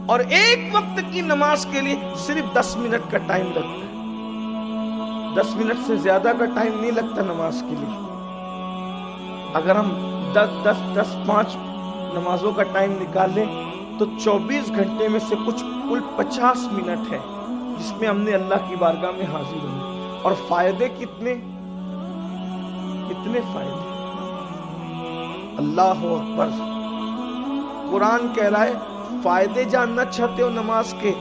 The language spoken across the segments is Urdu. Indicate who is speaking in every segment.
Speaker 1: اور ایک وقت کی نماز کے لیے صرف 10 منٹ کا ٹائم لگتا ہے. 10 منٹ سے زیادہ کا ٹائم نہیں لگتا نماز کے لیے. اگر ہم 5 نمازوں کا ٹائم نکال لیں تو 24 گھنٹے میں سے کل 50 منٹ ہے جس میں ہم نے اللہ کی بارگاہ میں حاضر ہونا. اور فائدے کتنے فائدے. اللہ اکبر. قرآن کہہ رہا ہے فائدے جاننا چاہتے ہو نماز کے؟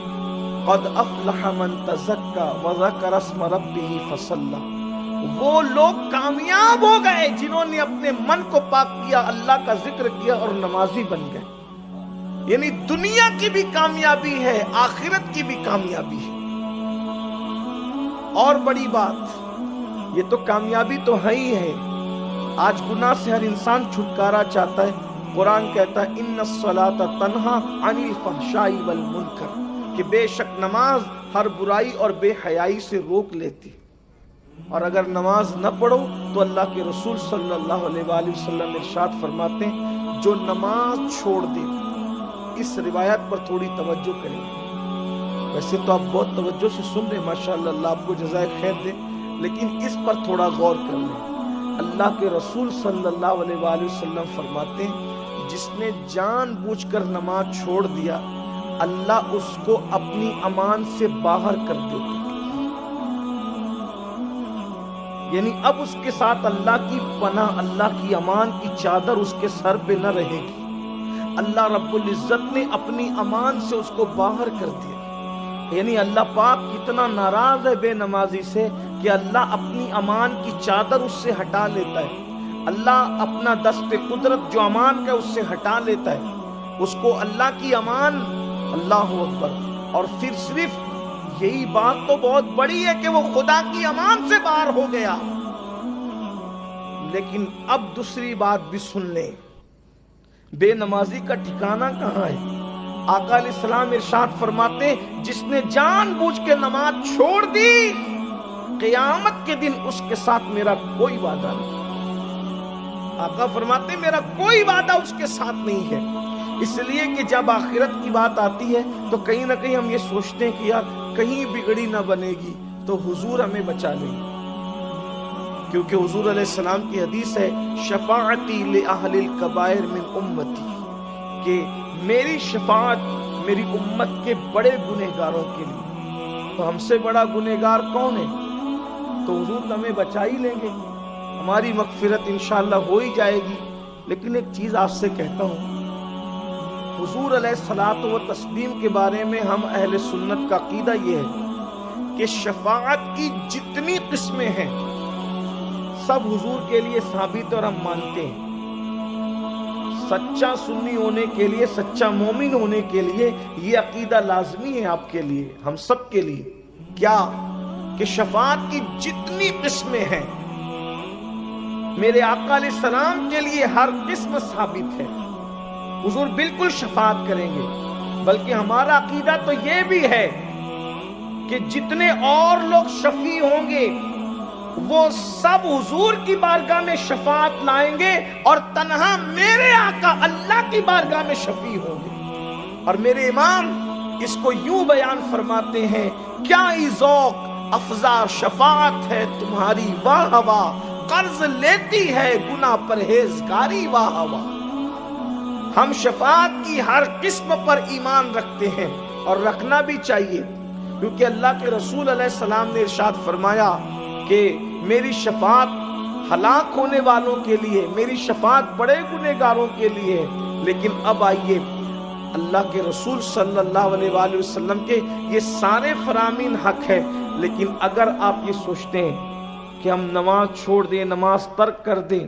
Speaker 1: قد افلح من تزکا وذکر اسم ربہ فصلی. وہ لوگ کامیاب ہو گئے جنہوں نے اپنے من کو پاک کیا، اللہ کا ذکر کیا اور نمازی بن گئے. یعنی دنیا کی بھی کامیابی ہے، آخرت کی بھی کامیابی ہے. اور بڑی بات، یہ تو کامیابی تو ہے ہی ہے. آج گناہ سے ہر انسان چھٹکارا چاہتا ہے. قرآن کہتا ہے ان الصلاۃ تنہا عن الفحشاء والمنکر، کہ بے شک نماز ہر برائی اور بے حیائی سے روک لیتی. اور اگر نماز نہ پڑھو تو اللہ کے رسول صلی اللہ علیہ وآلہ وسلم ارشاد فرماتے ہیں جو نماز چھوڑ دے. اس روایت پر تھوڑی توجہ کریں. ویسے تو آپ بہت توجہ سے سن رہے ہیں ماشاءاللہ، اللہ آپ کو جزائے خیر دے، لیکن اس پر تھوڑا غور کر لیں. اللہ کے رسول صلی اللہ علیہ وآلہ وسلم فرماتے ہیں جس نے جان بوجھ کر نماز چھوڑ دیا اللہ اس کو اپنی امان سے باہر کر دیتا. یعنی اب اس کے ساتھ اللہ کی پناہ، اللہ کی امان کی چادر اس کے سر پہ نہ رہے گی. اللہ رب العزت نے اپنی امان سے اس کو باہر کر دیا. یعنی اللہ پاک اتنا ناراض ہے بے نمازی سے کہ اللہ اپنی امان کی چادر اس سے ہٹا لیتا ہے. اللہ اپنا دست قدرت جو امان کا اس سے ہٹا لیتا ہے. اس کو اللہ کی امان، اللہ اکبر. اور پھر صرف یہی بات تو بہت بڑی ہے کہ وہ خدا کی امان سے باہر ہو گیا، لیکن اب دوسری بات بھی سن لیں. بے نمازی کا ٹھکانہ کہاں ہے؟ آقا علیہ السلام ارشاد فرماتے جس نے جان بوجھ کے نماز چھوڑ دی قیامت کے دن اس کے ساتھ میرا کوئی وعدہ نہیں. آقا فرماتے میرا کوئی وعدہ اس کے ساتھ نہیں ہے. اس لیے کہ جب آخرت کی بات آتی ہے تو کہیں نہ کہیں ہم یہ سوچتے ہیں کہ یار کہیں بگڑی نہ بنے گی تو حضور ہمیں بچا لیں گے. کیونکہ حضور علیہ السلام کی حدیث ہے شفاعتی لأہل الکبائر من امتی، کہ میری شفاعت میری امت کے بڑے گنہگاروں کے لیے. تو ہم سے بڑا گنہگار کون ہے؟ تو حضور ہمیں بچا ہی لیں گے، ہماری مغفرت انشاءاللہ ہو ہی جائے گی. لیکن ایک چیز آپ سے کہتا ہوں، حضور علیہ الصلاۃ و تسلیم کے بارے میں ہم اہل سنت کا عقیدہ یہ ہے کہ شفاعت کی جتنی قسمیں ہیں سب حضور کے لیے ثابت اور ہم مانتے ہیں. سچا سنی ہونے کے لیے، سچا مومن ہونے کے لیے یہ عقیدہ لازمی ہے آپ کے لیے، ہم سب کے لیے. کیا؟ کہ شفاعت کی جتنی قسمیں ہیں میرے آقا علیہ السلام کے لیے ہر قسم ثابت ہے. حضور بالکل شفاعت کریں گے. بلکہ ہمارا عقیدہ تو یہ بھی ہے کہ جتنے اور لوگ شفیع ہوں گے وہ سب حضور کی بارگاہ میں شفاعت لائیں گے اور تنہا میرے آقا اللہ کی بارگاہ میں شفیع ہوں گے. اور میرے امام اس کو یوں بیان فرماتے ہیں کیا ہی ذوق افزا شفاعت ہے تمہاری واہ واہ، قرض لیتی ہے گناہ پرہیزگاری واہ واہ. ہم شفاعت کی ہر قسم پر ایمان رکھتے ہیں اور رکھنا بھی چاہیے، کیونکہ اللہ کے رسول علیہ السلام نے ارشاد فرمایا کہ میری شفاعت ہلاک ہونے والوں کے لیے، میری شفاعت بڑے گنہگاروں کے لیے. لیکن اب آئیے، اللہ کے رسول صلی اللہ علیہ وآلہ وسلم کے یہ سارے فرامین حق ہے، لیکن اگر آپ یہ سوچتے ہیں کہ ہم نماز چھوڑ دیں، نماز ترک کر دیں،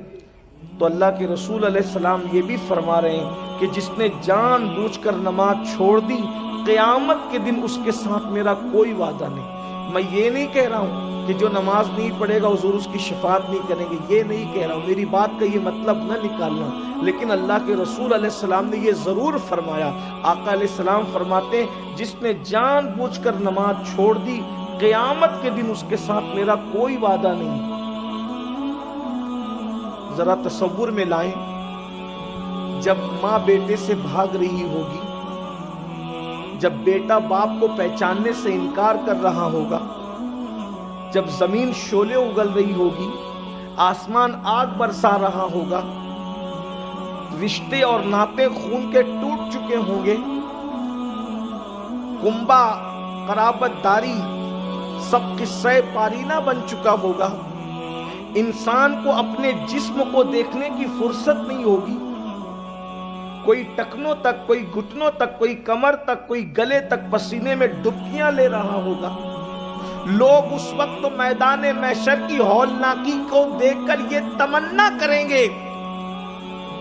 Speaker 1: تو اللہ کے رسول علیہ السلام یہ بھی فرما رہے ہیں کہ جس نے جان بوجھ کر نماز چھوڑ دی قیامت کے دن اس کے ساتھ میرا کوئی وعدہ نہیں. میں یہ نہیں کہہ رہا ہوں کہ جو نماز نہیں پڑھے گا حضور اس کی شفاعت نہیں کریں گے، یہ نہیں کہہ رہا ہوں، میری بات کا یہ مطلب نہ نکالنا. لیکن اللہ کے رسول علیہ السلام نے یہ ضرور فرمایا. آقا علیہ السلام فرماتے ہیں جس نے جان بوجھ کر نماز چھوڑ دی قیامت کے دن اس کے ساتھ میرا کوئی وعدہ نہیں. ذرا تصور میں لائیں، جب ماں بیٹے سے بھاگ رہی ہوگی جب بیٹا باپ کو پہچاننے سے انکار کر رہا ہوگا، جب زمین شعلے اگل رہی ہوگی، آسمان آگ برسا رہا ہوگا، رشتے اور ناطے خون کے ٹوٹ چکے ہوں گے، کنبہ قرابت داری سب قصہ پارینہ بن چکا ہوگا، انسان کو اپنے جسم کو دیکھنے کی فرصت نہیں ہوگی، کوئی ٹکنوں تک، کوئی گھٹنوں تک، کوئی کمر تک، کوئی گلے تک پسینے میں ڈبکیاں لے رہا ہوگا۔ لوگ اس وقت میدان محشر کی ہولناکی کو دیکھ کر یہ تمنا کریں گے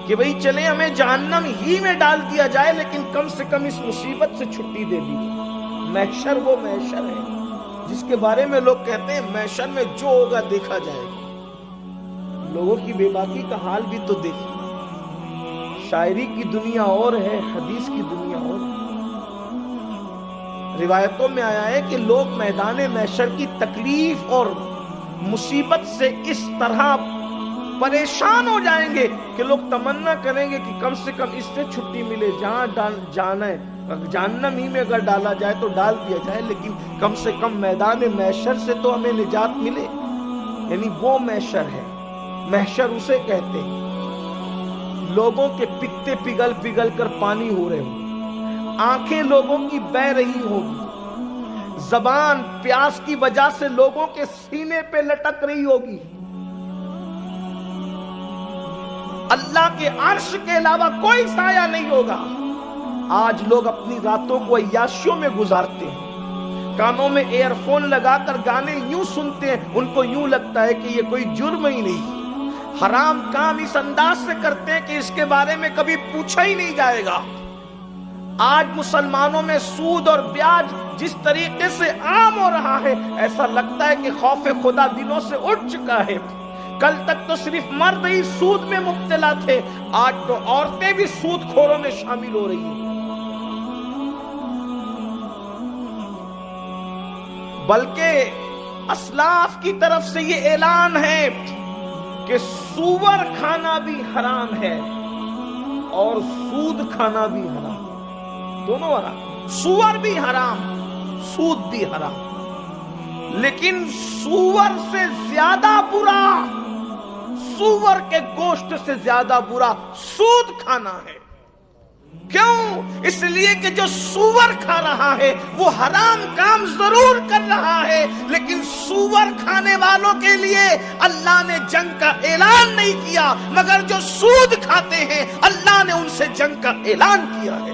Speaker 1: کہ بھئی چلے ہمیں جہنم ہی میں ڈال دیا جائے، لیکن کم سے کم اس مصیبت سے چھٹی دے دی۔ محشر وہ محشر ہے جس کے بارے میں لوگ کہتے ہیں محشر میں جو ہوگا دیکھا جائے گا۔ لوگوں کی بے باکی کا حال بھی تو دیکھیں، شاعری کی دنیا اور ہے، حدیث کی دنیا اور ہے۔ روایتوں میں آیا ہے کہ لوگ میدان محشر کی تکلیف اور مصیبت سے اس طرح پریشان ہو جائیں گے کہ لوگ تمنا کریں گے کہ کم سے کم اس سے چھٹی ملے، جہاں جانا ہے جہنم ہی میں اگر ڈالا جائے تو ڈال دیا جائے، لیکن کم سے کم میدان محشر سے تو ہمیں نجات ملے۔ یعنی وہ محشر ہے، محشر اسے کہتے ہیں۔ لوگوں کے پتے پگھل پگھل کر پانی ہو رہے ہوں، آنکھیں لوگوں کی بہہ رہی ہوگی، زبان پیاس کی وجہ سے لوگوں کے سینے پہ لٹک رہی ہوگی، اللہ کے عرش کے علاوہ کوئی سایہ نہیں ہوگا۔ آج لوگ اپنی راتوں کو عیاشیوں میں گزارتے ہیں، کانوں میں ایئر فون لگا کر گانے یوں سنتے ہیں، ان کو یوں لگتا ہے کہ یہ کوئی جرم ہی نہیں۔ حرام کام اس انداز سے کرتے ہیں کہ اس کے بارے میں کبھی پوچھا ہی نہیں جائے گا۔ آج مسلمانوں میں سود اور بیاج جس طریقے سے عام ہو رہا ہے، ایسا لگتا ہے کہ خوف خدا دلوں سے اٹھ چکا ہے۔ کل تک تو صرف مرد ہی سود میں مبتلا تھے، آج تو عورتیں بھی سود خوروں میں شامل ہو رہی ہیں۔ بلکہ اسلاف کی طرف سے یہ اعلان ہے کہ سور کھانا بھی حرام ہے اور سود کھانا بھی حرام، دونوں حرام، سور بھی حرام، سود بھی حرام۔ لیکن سور سے زیادہ برا، سور کے گوشت سے زیادہ برا سود کھانا ہے۔ کیوں؟ اس لیے کہ جو سور کھا رہا ہے وہ حرام کام ضرور کر رہا ہے، لیکن سور کھانے والوں کے لیے اللہ نے جنگ کا اعلان نہیں کیا، مگر جو سود کھاتے ہیں اللہ نے ان سے جنگ کا اعلان کیا ہے۔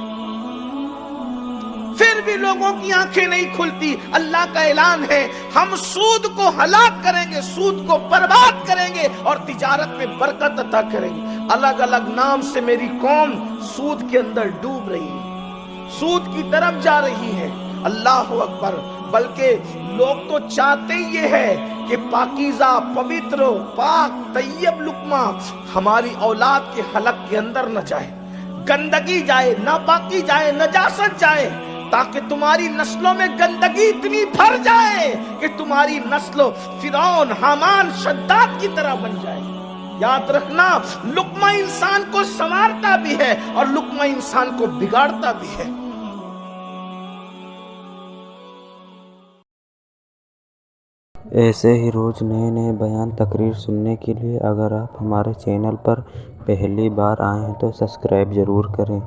Speaker 1: پھر بھی لوگوں کی آنکھیں نہیں کھلتی۔ اللہ کا اعلان ہے ہم سود کو ہلاک کریں گے، سود کو برباد کریں گے اور تجارت میں برکت عطا کریں گے۔ الگ الگ نام سے میری قوم سود کے اندر ڈوب رہی ہے، سود کی طرف جا رہی ہے۔ اللہ اکبر۔ بلکہ لوگ تو چاہتے یہ ہے کہ پاکیزہ، پوتر، پاک، طیب لقمہ ہماری اولاد کے حلق کے اندر نہ جائے، گندگی جائے، ناپاکی جائے، نجاست جائے، تاکہ تمہاری نسلوں میں گندگی اتنی بھر جائے کہ تمہاری نسل فرعون، حامان، شداد کی طرح بن جائے۔ یاد رکھنا، لقمہ انسان کو سنوارتا بھی ہے اور لقمہ انسان کو بگاڑتا بھی ہے۔
Speaker 2: ایسے ہی روز نئے نئے بیان تقریر سننے کے لیے اگر آپ ہمارے چینل پر پہلی بار آئے ہیں تو سبسکرائب ضرور کریں۔